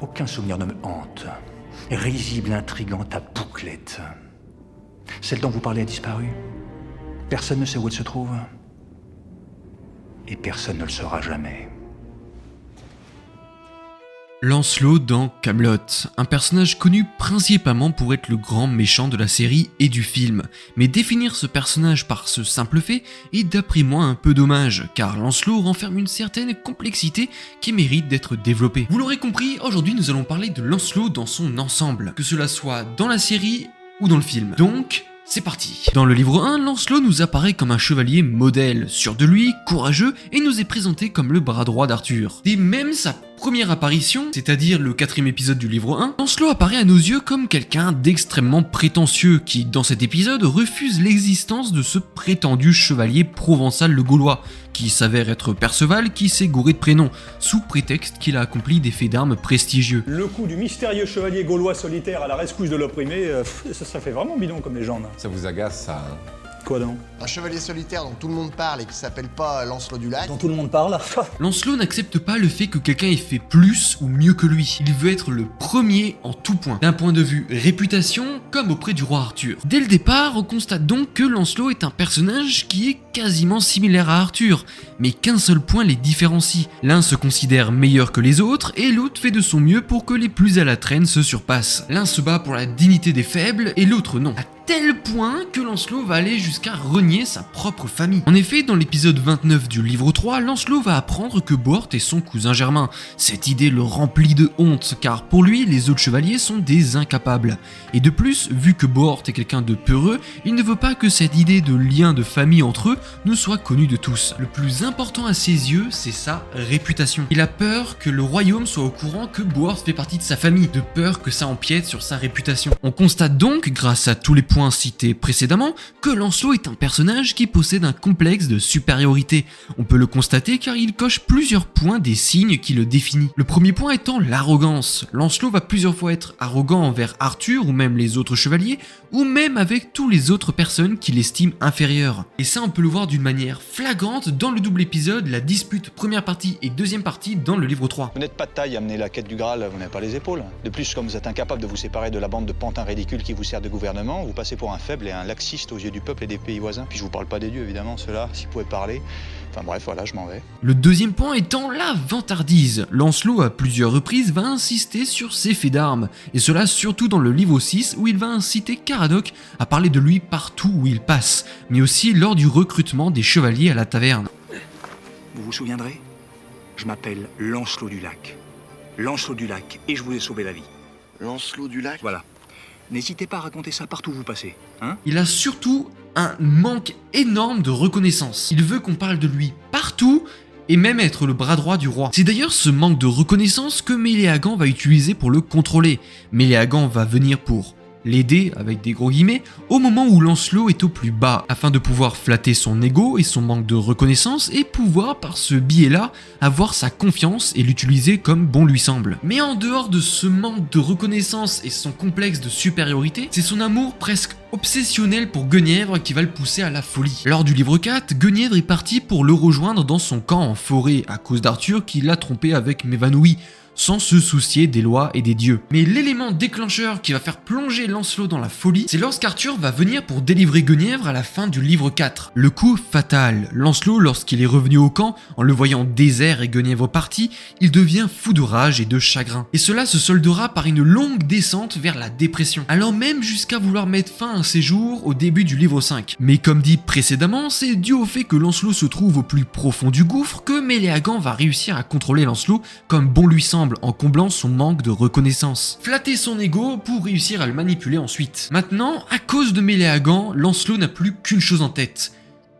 Aucun souvenir ne me hante. Risible, intrigante à bouclette. Celle dont vous parlez a disparu. Personne ne sait où elle se trouve. Et personne ne le saura jamais. Lancelot dans Kaamelott, un personnage connu principalement pour être le grand méchant de la série et du film. Mais définir ce personnage par ce simple fait est d'après moi un peu dommage, car Lancelot renferme une certaine complexité qui mérite d'être développée. Vous l'aurez compris, aujourd'hui nous allons parler de Lancelot dans son ensemble, que cela soit dans la série ou dans le film. Donc, c'est parti. Dans le livre 1, Lancelot nous apparaît comme un chevalier modèle, sûr de lui, courageux, et nous est présenté comme le bras droit d'Arthur. Dès même sa première apparition, c'est-à-dire le 4e épisode du livre 1, Lancelot apparaît à nos yeux comme quelqu'un d'extrêmement prétentieux qui, dans cet épisode, refuse l'existence de ce prétendu chevalier provençal le Gaulois, qui s'avère être Perceval qui s'est gouré de prénom, sous prétexte qu'il a accompli des faits d'armes prestigieux. Le coup du mystérieux chevalier gaulois solitaire à la rescousse de l'opprimé, ça fait vraiment bidon comme légende. Ça vous agace, ça, hein? Quoi donc? Un chevalier solitaire dont tout le monde parle et qui s'appelle pas Lancelot du Lac. Dont tout le monde parle? Lancelot n'accepte pas le fait que quelqu'un ait fait plus ou mieux que lui. Il veut être le premier en tout point, d'un point de vue réputation comme auprès du roi Arthur. Dès le départ, on constate donc que Lancelot est un personnage qui est quasiment similaire à Arthur, mais qu'un seul point les différencie. L'un se considère meilleur que les autres et l'autre fait de son mieux pour que les plus à la traîne se surpassent. L'un se bat pour la dignité des faibles et l'autre non. À tel point que Lancelot va aller jusqu'à renier sa propre famille. En effet, dans l'épisode 29 du livre 3, Lancelot va apprendre que Bohort est son cousin germain. Cette idée le remplit de honte, car pour lui, les autres chevaliers sont des incapables. Et de plus, vu que Bohort est quelqu'un de peureux, il ne veut pas que cette idée de lien de famille entre eux ne soit connue de tous. Le plus important à ses yeux, c'est sa réputation. Il a peur que le royaume soit au courant que Bohort fait partie de sa famille, de peur que ça empiète sur sa réputation. On constate donc, grâce à tous les points cités précédemment, que Lancelot est un personnage qui possède un complexe de supériorité. On peut le constater car il coche plusieurs points des signes qui le définissent. Le premier point étant l'arrogance. Lancelot va plusieurs fois être arrogant envers Arthur ou même les autres chevaliers, ou même avec toutes les autres personnes qu'il estime inférieures. Et ça on peut le voir d'une manière flagrante dans le double épisode, la dispute première partie et deuxième partie dans le livre 3. Vous n'êtes pas de taille à mener la quête du Graal, vous n'avez pas les épaules. De plus, comme vous êtes incapable de vous séparer de la bande de pantins ridicules qui vous sert de gouvernement, vous passez pour un faible et un laxiste aux yeux du peuple et des pays voisins. Puis je vous parle pas des dieux évidemment, ceux-là, s'ils pouvaient parler. Enfin bref, voilà, je m'en vais. Le deuxième point étant la vantardise. Lancelot à plusieurs reprises va insister sur ses faits d'armes, et cela surtout dans le livre 6 où il va inciter Caradoc à parler de lui partout où il passe, mais aussi lors du recrutement des chevaliers à la taverne. Vous vous souviendrez? Je m'appelle Lancelot du Lac. Lancelot du Lac, et je vous ai sauvé la vie. Lancelot du Lac? Voilà. N'hésitez pas à raconter ça partout où vous passez, hein? Il a surtout un manque énorme de reconnaissance. Il veut qu'on parle de lui partout, et même être le bras droit du roi. C'est d'ailleurs ce manque de reconnaissance que Méléagant va utiliser pour le contrôler. Méléagant va venir pour l'aider, avec des gros guillemets, au moment où Lancelot est au plus bas, afin de pouvoir flatter son ego et son manque de reconnaissance et pouvoir, par ce biais-là, avoir sa confiance et l'utiliser comme bon lui semble. Mais en dehors de ce manque de reconnaissance et son complexe de supériorité, c'est son amour presque obsessionnel pour Guenièvre qui va le pousser à la folie. Lors du livre 4, Guenièvre est parti pour le rejoindre dans son camp en forêt, à cause d'Arthur qui l'a trompé avec Mévanoui, sans se soucier des lois et des dieux. Mais l'élément déclencheur qui va faire plonger Lancelot dans la folie, c'est lorsqu'Arthur va venir pour délivrer Guenièvre à la fin du livre 4. Le coup fatal. Lancelot, lorsqu'il est revenu au camp, en le voyant désert et Guenièvre parti, il devient fou de rage et de chagrin. Et cela se soldera par une longue descente vers la dépression, allant même jusqu'à vouloir mettre fin à ses jours au début du livre 5. Mais comme dit précédemment, c'est dû au fait que Lancelot se trouve au plus profond du gouffre que Méléagant va réussir à contrôler Lancelot comme bon lui semble, en comblant son manque de reconnaissance. Flatter son ego pour réussir à le manipuler ensuite. Maintenant, à cause de Méléagant, Lancelot n'a plus qu'une chose en tête: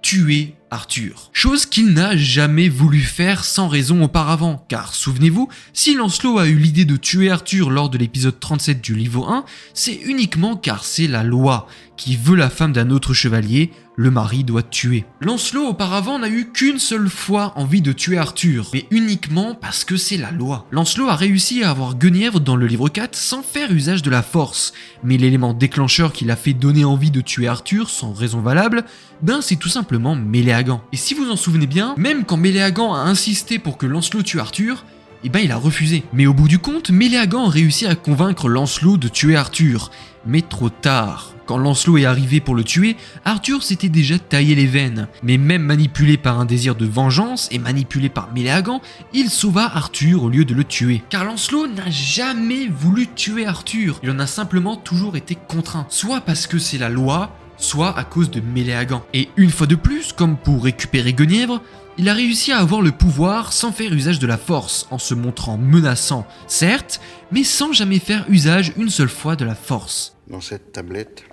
tuer Arthur. Chose qu'il n'a jamais voulu faire sans raison auparavant, car souvenez-vous, si Lancelot a eu l'idée de tuer Arthur lors de l'épisode 37 du livre 1, c'est uniquement car c'est la loi. Qui veut la femme d'un autre chevalier, le mari doit tuer. Lancelot auparavant n'a eu qu'une seule fois envie de tuer Arthur, mais uniquement parce que c'est la loi. Lancelot a réussi à avoir Guenièvre dans le livre 4 sans faire usage de la force, mais l'élément déclencheur qui l'a fait donner envie de tuer Arthur sans raison valable, c'est tout simplement Méléagant. Et si vous en souvenez bien, même quand Méléagant a insisté pour que Lancelot tue Arthur, eh ben il a refusé. Mais au bout du compte, Méléagant a réussi à convaincre Lancelot de tuer Arthur. Mais trop tard. Quand Lancelot est arrivé pour le tuer, Arthur s'était déjà taillé les veines. Mais même manipulé par un désir de vengeance et manipulé par Méléagant, il sauva Arthur au lieu de le tuer. Car Lancelot n'a jamais voulu tuer Arthur, il en a simplement toujours été contraint. Soit parce que c'est la loi, soit à cause de Méléagant. Et une fois de plus, comme pour récupérer Guenièvre, il a réussi à avoir le pouvoir sans faire usage de la force, en se montrant menaçant, certes, mais sans jamais faire usage une seule fois de la force. Dans cette tablette,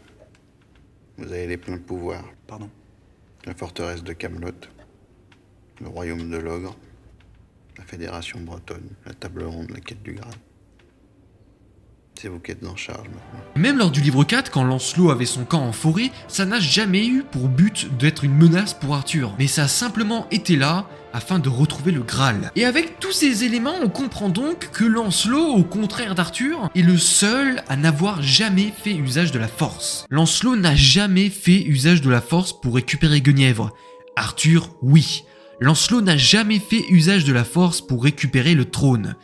vous avez les pleins pouvoirs. Pardon. La forteresse de Camelot, le royaume de l'ogre, la fédération bretonne, la table ronde, la quête du Graal. C'est vous qui êtes en charge maintenant. Même lors du livre 4, quand Lancelot avait son camp en forêt, ça n'a jamais eu pour but d'être une menace pour Arthur. Mais ça a simplement été là afin de retrouver le Graal. Et avec tous ces éléments, on comprend donc que Lancelot, au contraire d'Arthur, est le seul à n'avoir jamais fait usage de la force. Lancelot n'a jamais fait usage de la force pour récupérer Guenièvre. Arthur, oui. Lancelot n'a jamais fait usage de la force pour récupérer le trône.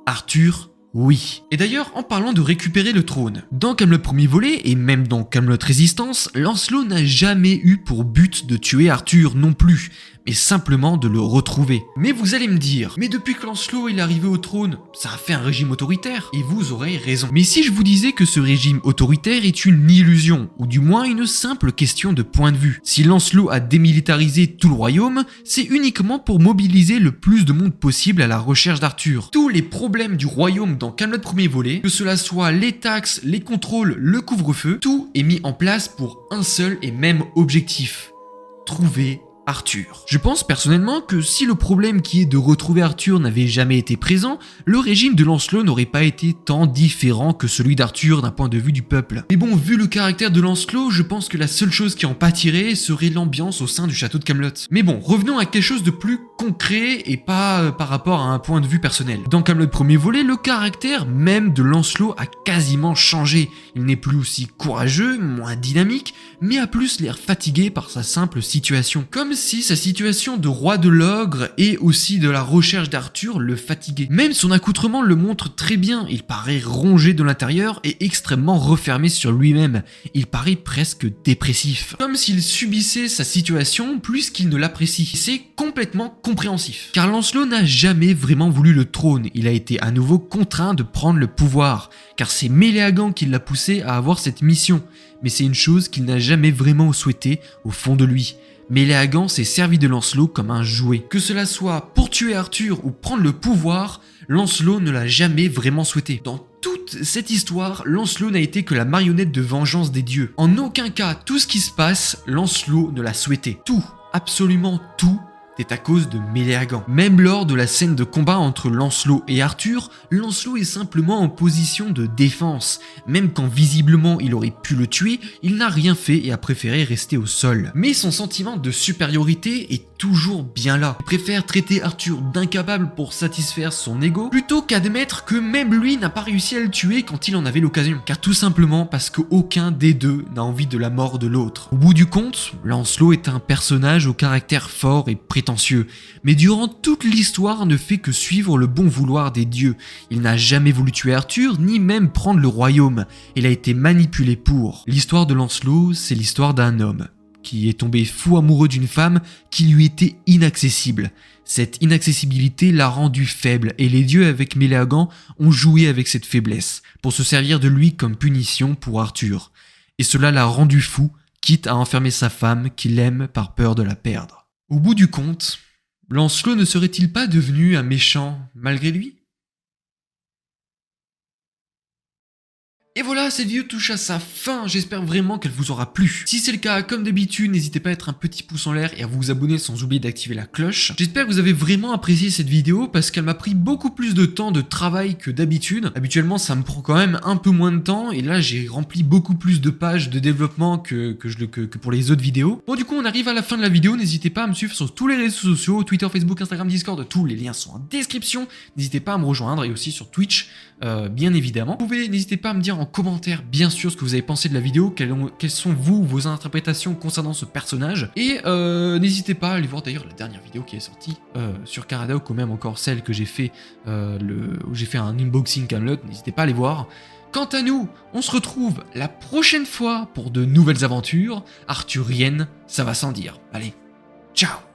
Arthur, oui. Et d'ailleurs, en parlant de récupérer le trône, dans Camelot premier volet, et même dans Camelot Résistance, Lancelot n'a jamais eu pour but de tuer Arthur non plus, mais simplement de le retrouver. Mais vous allez me dire, mais depuis que Lancelot est arrivé au trône, ça a fait un régime autoritaire, et vous aurez raison. Mais si je vous disais que ce régime autoritaire est une illusion, ou du moins une simple question de point de vue. Si Lancelot a démilitarisé tout le royaume, c'est uniquement pour mobiliser le plus de monde possible à la recherche d'Arthur. Tous les problèmes du royaume dans Camelot premier volet, que cela soit les taxes, les contrôles, le couvre-feu, tout est mis en place pour un seul et même objectif. Trouver Arthur. Je pense personnellement que si le problème qui est de retrouver Arthur n'avait jamais été présent, le régime de Lancelot n'aurait pas été tant différent que celui d'Arthur d'un point de vue du peuple. Mais bon, vu le caractère de Lancelot, je pense que la seule chose qui en pâtirait serait l'ambiance au sein du château de Camelot. Mais bon, revenons à quelque chose de plus concret et pas par rapport à un point de vue personnel. Dans Camelot premier volet, le caractère même de Lancelot a quasiment changé. Il n'est plus aussi courageux, moins dynamique, mais a plus l'air fatigué par sa simple situation. Comme si sa situation de roi de l'ogre et aussi de la recherche d'Arthur le fatiguait. Même son accoutrement le montre très bien, il paraît rongé de l'intérieur et extrêmement refermé sur lui-même. Il paraît presque dépressif. Comme s'il subissait sa situation plus qu'il ne l'apprécie. C'est complètement compréhensif. Car Lancelot n'a jamais vraiment voulu le trône, il a été à nouveau contraint de prendre le pouvoir, car c'est Méléagant qui l'a poussé à avoir cette mission. Mais c'est une chose qu'il n'a jamais vraiment souhaité au fond de lui. Méléagant s'est servi de Lancelot comme un jouet. Que cela soit pour tuer Arthur ou prendre le pouvoir, Lancelot ne l'a jamais vraiment souhaité. Dans toute cette histoire, Lancelot n'a été que la marionnette de vengeance des dieux. En aucun cas, tout ce qui se passe, Lancelot ne l'a souhaité. Tout, absolument tout, est à cause de Méléagant. Même lors de la scène de combat entre Lancelot et Arthur, Lancelot est simplement en position de défense. Même quand visiblement il aurait pu le tuer, il n'a rien fait et a préféré rester au sol. Mais son sentiment de supériorité est toujours bien là. Il préfère traiter Arthur d'incapable pour satisfaire son ego, plutôt qu'admettre que même lui n'a pas réussi à le tuer quand il en avait l'occasion. Car tout simplement parce qu'aucun des deux n'a envie de la mort de l'autre. Au bout du compte, Lancelot est un personnage au caractère fort et prétentieux, mais durant toute l'histoire ne fait que suivre le bon vouloir des dieux. Il n'a jamais voulu tuer Arthur, ni même prendre le royaume. Il a été manipulé pour. L'histoire de Lancelot, c'est l'histoire d'un homme qui est tombé fou amoureux d'une femme qui lui était inaccessible. Cette inaccessibilité l'a rendu faible et les dieux avec Méléagant ont joué avec cette faiblesse pour se servir de lui comme punition pour Arthur. Et cela l'a rendu fou, quitte à enfermer sa femme qu'il aime par peur de la perdre. Au bout du compte, Lancelot ne serait-il pas devenu un méchant malgré lui ? Et voilà, cette vidéo touche à sa fin, j'espère vraiment qu'elle vous aura plu. Si c'est le cas, comme d'habitude, n'hésitez pas à mettre un petit pouce en l'air et à vous abonner sans oublier d'activer la cloche. J'espère que vous avez vraiment apprécié cette vidéo parce qu'elle m'a pris beaucoup plus de temps de travail que d'habitude. Habituellement, ça me prend quand même un peu moins de temps et là, j'ai rempli beaucoup plus de pages de développement que pour les autres vidéos. Bon, du coup, on arrive à la fin de la vidéo, n'hésitez pas à me suivre sur tous les réseaux sociaux, Twitter, Facebook, Instagram, Discord, tous les liens sont en description. N'hésitez pas à me rejoindre et aussi sur Twitch, bien évidemment. N'hésitez pas à me dire en commentaire bien sûr ce que vous avez pensé de la vidéo, quelles sont vos interprétations concernant ce personnage. Et n'hésitez pas à aller voir d'ailleurs la dernière vidéo qui est sortie sur Caradoc, ou même encore celle que j'ai fait, où j'ai fait un unboxing Camelot, n'hésitez pas à aller voir. Quant à nous, on se retrouve la prochaine fois pour de nouvelles aventures arthuriennes, ça va sans dire. Allez, ciao!